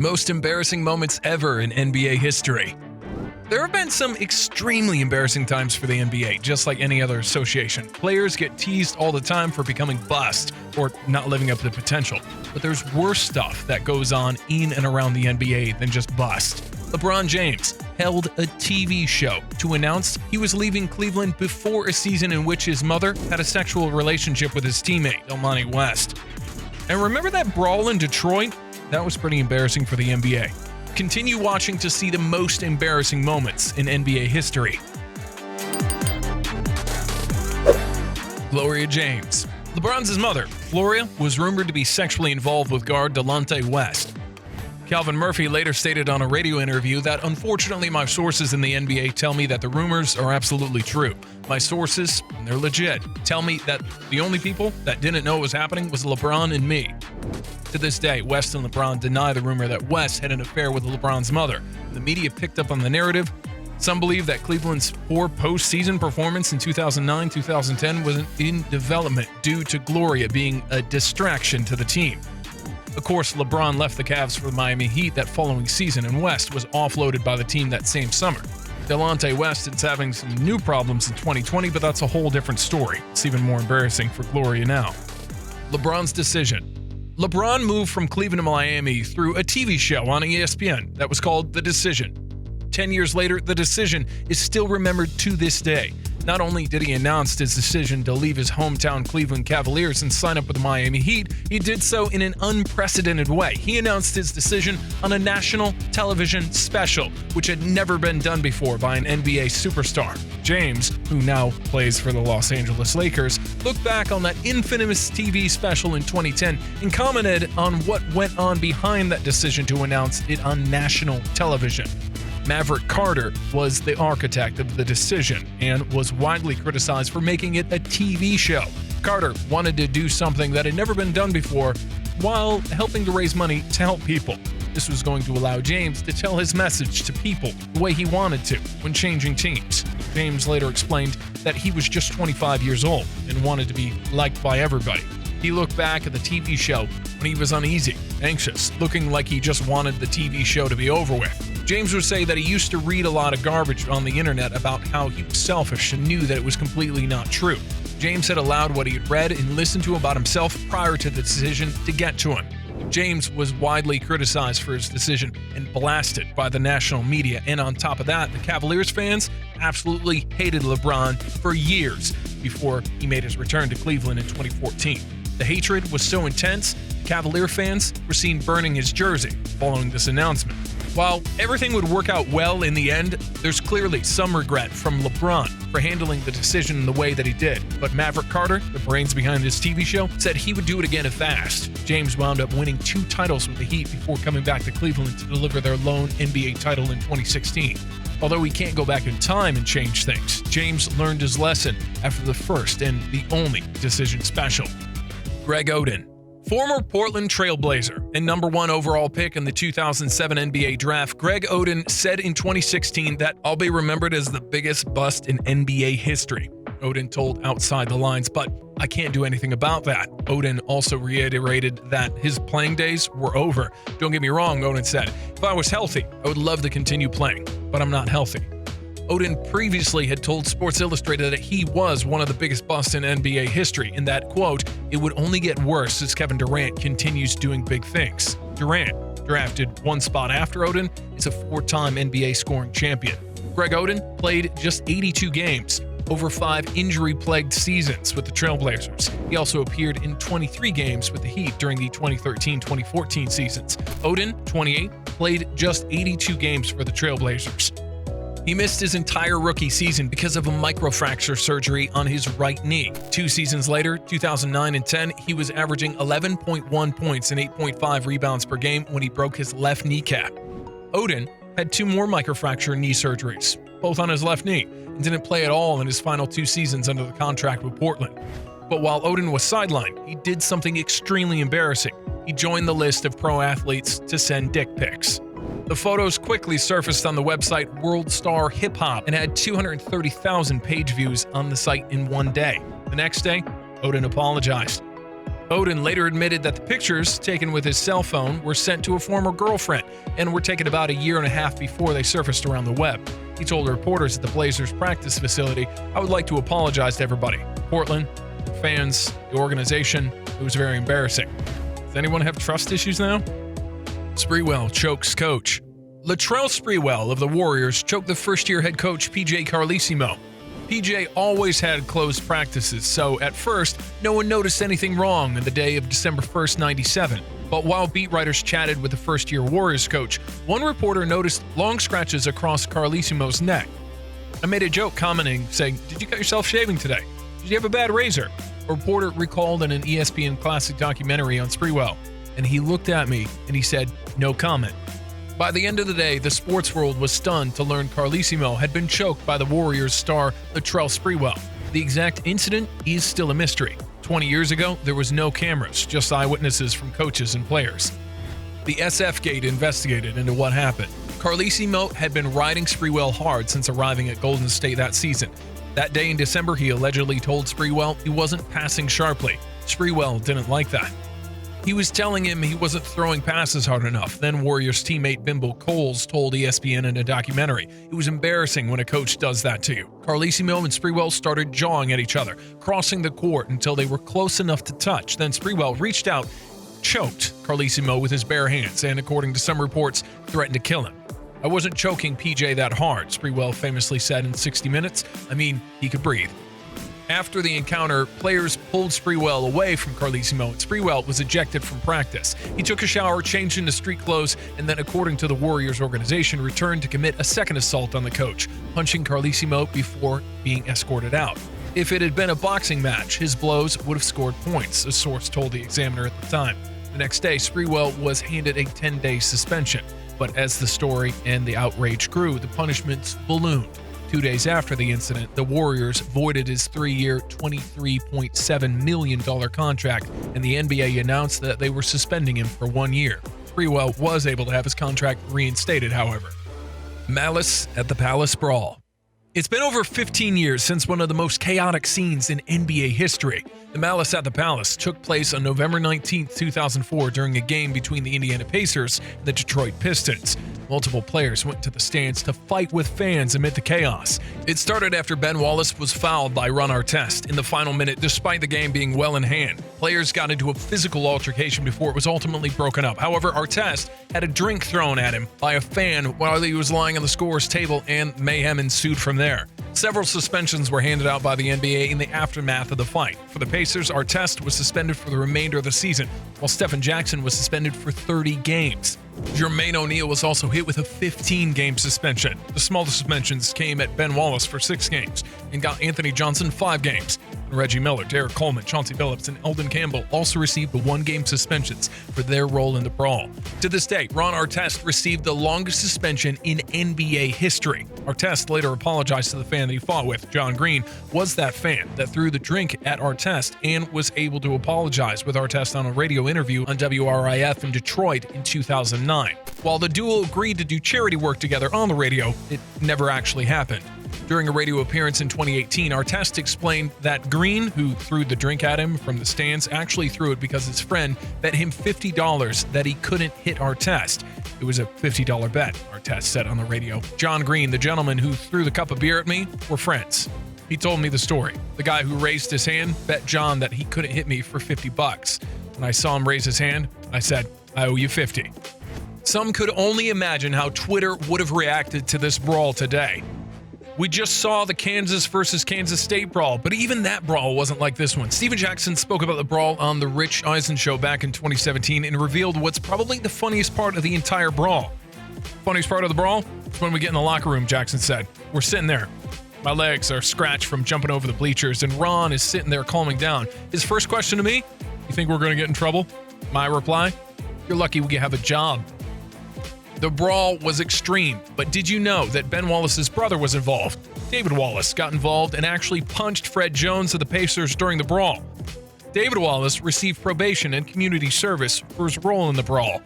Most embarrassing moments ever in NBA history. There have been some extremely embarrassing times for the NBA, just like any other association. Players get teased all the time for becoming bust or not living up to potential. But there's worse stuff that goes on in and around the NBA than just bust. LeBron James held a TV show to announce he was leaving Cleveland before a season in which his mother had a sexual relationship with his teammate, Delmonte West. And remember that brawl in Detroit? That was pretty embarrassing for the NBA. Continue watching to see the most embarrassing moments in NBA history. Gloria James. LeBron's mother, Gloria, was rumored to be sexually involved with guard Delonte West. Calvin Murphy later stated on a radio interview that, "Unfortunately, my sources in the NBA tell me that the rumors are absolutely true. My sources, and they're legit, tell me that the only people that didn't know what was happening was LeBron and me." To this day, West and LeBron deny the rumor that West had an affair with LeBron's mother. The media picked up on the narrative. Some believe that Cleveland's poor postseason performance in 2009-2010 was in development due to Gloria being a distraction to the team. Of course, LeBron left the Cavs for the Miami Heat that following season, and West was offloaded by the team that same summer. Delonte West is having some new problems in 2020, but that's a whole different story. It's even more embarrassing for Gloria now. LeBron's decision. LeBron moved from Cleveland to Miami through a TV show on ESPN that was called The Decision. 10 years later, The Decision is still remembered to this day. Not only did he announce his decision to leave his hometown Cleveland Cavaliers and sign up with the Miami Heat, he did so in an unprecedented way. He announced his decision on a national television special, which had never been done before by an NBA superstar. James, who now plays for the Los Angeles Lakers, looked back on that infamous TV special in 2010 and commented on what went on behind that decision to announce it on national television. Maverick Carter was the architect of The Decision and was widely criticized for making it a TV show. Carter wanted to do something that had never been done before while helping to raise money to help people. This was going to allow James to tell his message to people the way he wanted to when changing teams. James later explained that he was just 25 years old and wanted to be liked by everybody. He looked back at the TV show when he was uneasy, anxious, looking like he just wanted the TV show to be over with. James would say that he used to read a lot of garbage on the internet about how he was selfish and knew that it was completely not true. James had allowed what he had read and listened to about himself prior to the decision to get to him. James was widely criticized for his decision and blasted by the national media, and on top of that, the Cavaliers fans absolutely hated LeBron for years before he made his return to Cleveland in 2014. The hatred was so intense, Cavalier fans were seen burning his jersey following this announcement. While everything would work out well in the end, there's clearly some regret from LeBron for handling the decision in the way that he did. But Maverick Carter, the brains behind this TV show, said he would do it again if asked. James wound up winning 2 titles with the Heat before coming back to Cleveland to deliver their lone NBA title in 2016. Although he can't go back in time and change things, James learned his lesson after the first and the only Decision special. Greg Oden. Former Portland Trailblazer and number 1 overall pick in the 2007 NBA draft, Greg Oden said in 2016 that "I'll be remembered as the biggest bust in NBA history." Oden told Outside the Lines, "But I can't do anything about that." Oden also reiterated that his playing days were over. "Don't get me wrong," Oden said. "If I was healthy, I would love to continue playing, but I'm not healthy." Oden previously had told Sports Illustrated that he was one of the biggest busts in NBA history, and that, quote, "it would only get worse as Kevin Durant continues doing big things." Durant, drafted 1 spot after Oden, is a 4-time NBA scoring champion. Greg Oden played just 82 games over 5 injury-plagued seasons with the Trailblazers. He also appeared in 23 games with the Heat during the 2013-2014 seasons. Oden, 28, played just 82 games for the Trailblazers. He missed his entire rookie season because of a microfracture surgery on his right knee. 2 seasons later, 2009 and 10, he was averaging 11.1 points and 8.5 rebounds per game when he broke his left kneecap. Oden had 2 more microfracture knee surgeries, both on his left knee, and didn't play at all in his final 2 seasons under the contract with Portland. But while Oden was sidelined, he did something extremely embarrassing. He joined the list of pro athletes to send dick pics. The photos quickly surfaced on the website World Star Hip Hop and had 230,000 page views on the site in one day. The next day, Oden apologized. Oden later admitted that the pictures taken with his cell phone were sent to a former girlfriend and were taken about a year and a half before they surfaced around the web. He told reporters at the Blazers practice facility, "I would like to apologize to everybody. Portland, fans, the organization. It was very embarrassing." Does anyone have trust issues now? Sprewell chokes coach. Latrell Sprewell of the Warriors choked the first-year head coach PJ Carlesimo. PJ always had closed practices, so at first, no one noticed anything wrong on the day of December 1st, 97. But while beat writers chatted with the first-year Warriors coach, one reporter noticed long scratches across Carlesimo's neck. I made a joke commenting, saying, "Did you cut yourself shaving today? Did you have a bad razor?" A reporter recalled in an ESPN Classic documentary on Sprewell, and he looked at me and he said, "No comment." By the end of the day, the sports world was stunned to learn Carlesimo had been choked by the Warriors star Latrell Sprewell. The exact incident is still a mystery. 20 years ago, there was no cameras, just eyewitnesses from coaches and players. The SF Gate investigated into what happened. Carlesimo had been riding Sprewell hard since arriving at Golden State that season. That day in December, he allegedly told Sprewell he wasn't passing sharply. Sprewell didn't like that. He was telling him he wasn't throwing passes hard enough. Then Warriors teammate Bimbo Coles told ESPN in a documentary, "It was embarrassing when a coach does that to you." Carlesimo and Sprewell started jawing at each other, crossing the court until they were close enough to touch. Then Sprewell reached out, choked Carlesimo with his bare hands, and according to some reports, threatened to kill him. "I wasn't choking PJ that hard," Sprewell famously said in 60 Minutes. "I mean, he could breathe." After the encounter, players pulled Sprewell away from Carlesimo, and Sprewell was ejected from practice. He took a shower, changed into street clothes, and then, according to the Warriors organization, returned to commit a second assault on the coach, punching Carlesimo before being escorted out. If it had been a boxing match, his blows would have scored points, a source told the Examiner at the time. The next day, Sprewell was handed a 10-day suspension, but as the story and the outrage grew, the punishments ballooned. 2 days after the incident, the Warriors voided his 3-year, $23.7 million contract, and the NBA announced that they were suspending him for 1 year. Sprewell was able to have his contract reinstated, however. Malice at the Palace Brawl. It's been over 15 years since one of the most chaotic scenes in NBA history. The Malice at the Palace took place on November 19, 2004 during a game between the Indiana Pacers and the Detroit Pistons. Multiple players went to the stands to fight with fans amid the chaos. It started after Ben Wallace was fouled by Ron Artest in the final minute despite the game being well in hand. Players got into a physical altercation before it was ultimately broken up. However, Artest had a drink thrown at him by a fan while he was lying on the scorer's table, and mayhem ensued from there. Several suspensions were handed out by the NBA in the aftermath of the fight. For the Pacers, Artest was suspended for the remainder of the season, while Stephen Jackson was suspended for 30 games. Jermaine O'Neal was also hit with a 15-game suspension. The smallest suspensions came at Ben Wallace for 6 games and got Anthony Johnson 5 games. Reggie Miller, Derek Coleman, Chauncey Billups, and Eldon Campbell also received 1-game suspensions for their role in the brawl. To this day, Ron Artest received the longest suspension in NBA history. Artest later apologized to the fan that he fought with. John Green was that fan that threw the drink at Artest and was able to apologize with Artest on a radio interview on WRIF in Detroit in 2009. While the duo agreed to do charity work together on the radio, it never actually happened. During a radio appearance in 2018, Artest explained that Green, who threw the drink at him from the stands, actually threw it because his friend bet him $50 that he couldn't hit Artest. It was a $50 bet, Artest said on the radio. John Green, the gentleman who threw the cup of beer at me, were friends. He told me the story. The guy who raised his hand bet John that he couldn't hit me for $50. When I saw him raise his hand, I said, "I owe you 50." Some could only imagine how Twitter would have reacted to this brawl today. We just saw the Kansas versus Kansas State brawl, but even that brawl wasn't like this one. Steven Jackson spoke about the brawl on The Rich Eisen Show back in 2017 and revealed what's probably the funniest part of the entire brawl. Funniest part of the brawl? It's when we get in the locker room, Jackson said. We're sitting there. My legs are scratched from jumping over the bleachers, and Ron is sitting there calming down. His first question to me, "You think we're going to get in trouble?" My reply, "You're lucky we have a job." The brawl was extreme, but did you know that Ben Wallace's brother was involved? David Wallace got involved and actually punched Fred Jones of the Pacers during the brawl. David Wallace received probation and community service for his role in the brawl.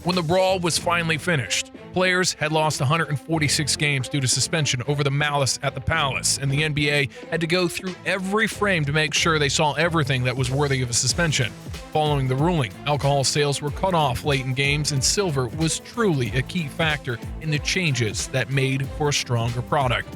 When the brawl was finally finished, players had lost 146 games due to suspension over the Malice at the Palace, and the NBA had to go through every frame to make sure they saw everything that was worthy of a suspension. Following the ruling, alcohol sales were cut off late in games, and silver was truly a key factor in the changes that made for a stronger product.